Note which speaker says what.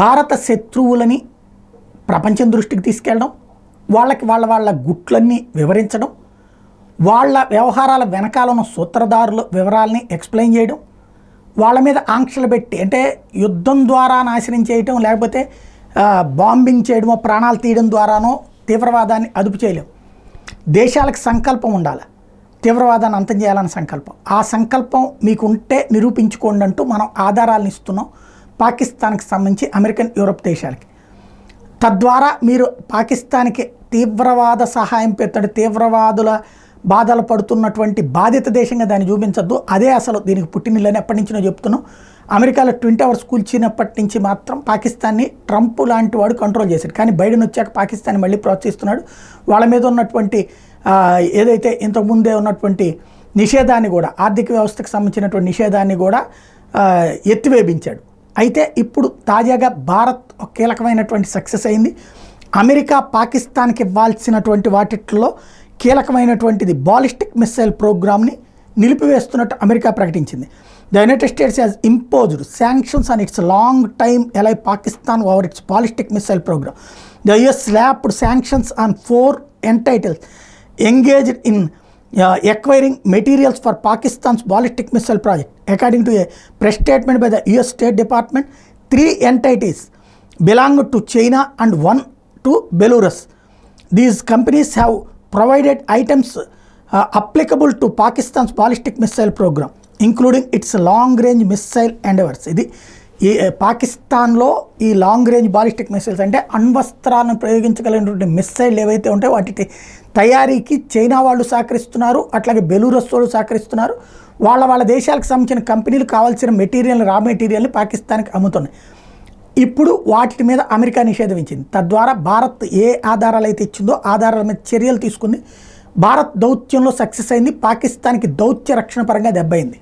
Speaker 1: భారత శత్రువులని ప్రపంచం దృష్టికి తీసుకెళ్ళడం, వాళ్ళకి వాళ్ళ గుట్లన్నీ వివరించడం, వాళ్ళ వ్యవహారాల వెనకాల ఉన్న సూత్రధారుల వివరాలని ఎక్స్ప్లెయిన్ చేయడం, వాళ్ళ మీద ఆంక్షలు పెట్టి అంటే యుద్ధం ద్వారా నాశనం చేయడం, లేకపోతే బాంబింగ్ చేయడమో ప్రాణాలు తీయడం ద్వారానో తీవ్రవాదాన్ని అదుపు చేయలేం. దేశాలకు సంకల్పం ఉండాలి, తీవ్రవాదాన్ని అంతం చేయాలన్న సంకల్పం. ఆ సంకల్పం మీకు ఉంటే నిరూపించుకోండి అంటూ మనం ఆధారాలను ఇస్తున్నాం పాకిస్తాన్కి సంబంధించి అమెరికన్, యూరోప్ దేశాలకి. తద్వారా మీరు పాకిస్తాన్కి తీవ్రవాద సహాయం పెట్టండి, తీవ్రవాదుల బాధలు పడుతున్నటువంటి బాధిత దేశంగా దాన్ని చూపించద్దు. అదే అసలు దీనికి పుట్టినిల్లని ఎప్పటి నుంచినో చెప్తున్నాం. అమెరికాలో ట్విన్ టవర్స్ కూల్చినప్పటి నుంచి మాత్రం పాకిస్తాన్ని ట్రంప్ లాంటి వాడు కంట్రోల్ చేశాడు. కానీ బైడెన్ వచ్చాక పాకిస్తాన్ని మళ్ళీ ప్రోత్సహిస్తున్నాడు. వాళ్ళ మీద ఉన్నటువంటి ఏదైతే ఇంతకుముందే ఉన్నటువంటి నిషేధాన్ని కూడా, ఆర్థిక వ్యవస్థకు సంబంధించినటువంటి నిషేధాన్ని కూడా ఎత్తివేపించాడు. అయితే ఇప్పుడు తాజాగా భారత్ ఒక కీలకమైనటువంటి సక్సెస్ అయింది. అమెరికా పాకిస్తాన్కి ఇవ్వాల్సినటువంటి వాటిల్లో కీలకమైనటువంటిది బాలిస్టిక్ మిస్సైల్ ప్రోగ్రామ్ని నిలిపివేస్తున్నట్టు అమెరికా ప్రకటించింది. The United States has imposed sanctions on its long time ally Pakistan over its ballistic missile programme. The US slapped sanctions on 4 entities engaged in acquiring materials for Pakistan's ballistic missile project. According to a press statement by the US State Department, 3 entities belong to China and 1 to Belarus. These companies have provided items applicable to Pakistan's ballistic missile program, including its long-range missile endeavors. ఇది ఈ పాకిస్తాన్లో ఈ long range ballistic missiles అంటే అణ్వస్త్రాలను ప్రయోగించగలిగినటువంటి missile ఏవైతే ఉంటాయో వాటి తయారీకి China వాళ్ళు సహకరిస్తున్నారు, అట్లాగే బెలూరస్ వాళ్ళు సహకరిస్తున్నారు. వాళ్ళ దేశాలకు సంబంధించిన కంపెనీలు కావాల్సిన మెటీరియల్, రా మెటీరియల్ని పాకిస్తాన్కి అమ్ముతున్నాయి. ఇప్పుడు వాటి మీద అమెరికా నిషేధం ఇచ్చింది. తద్వారా భారత్ ఏ ఆధారాలు అయితే ఇచ్చిందో ఆధారాల మీద చర్యలు తీసుకుంది. భారత్ దౌత్యంలో సక్సెస్ అయింది. పాకిస్తాన్కి దౌత్య రక్షణ పరంగా దెబ్బైంది.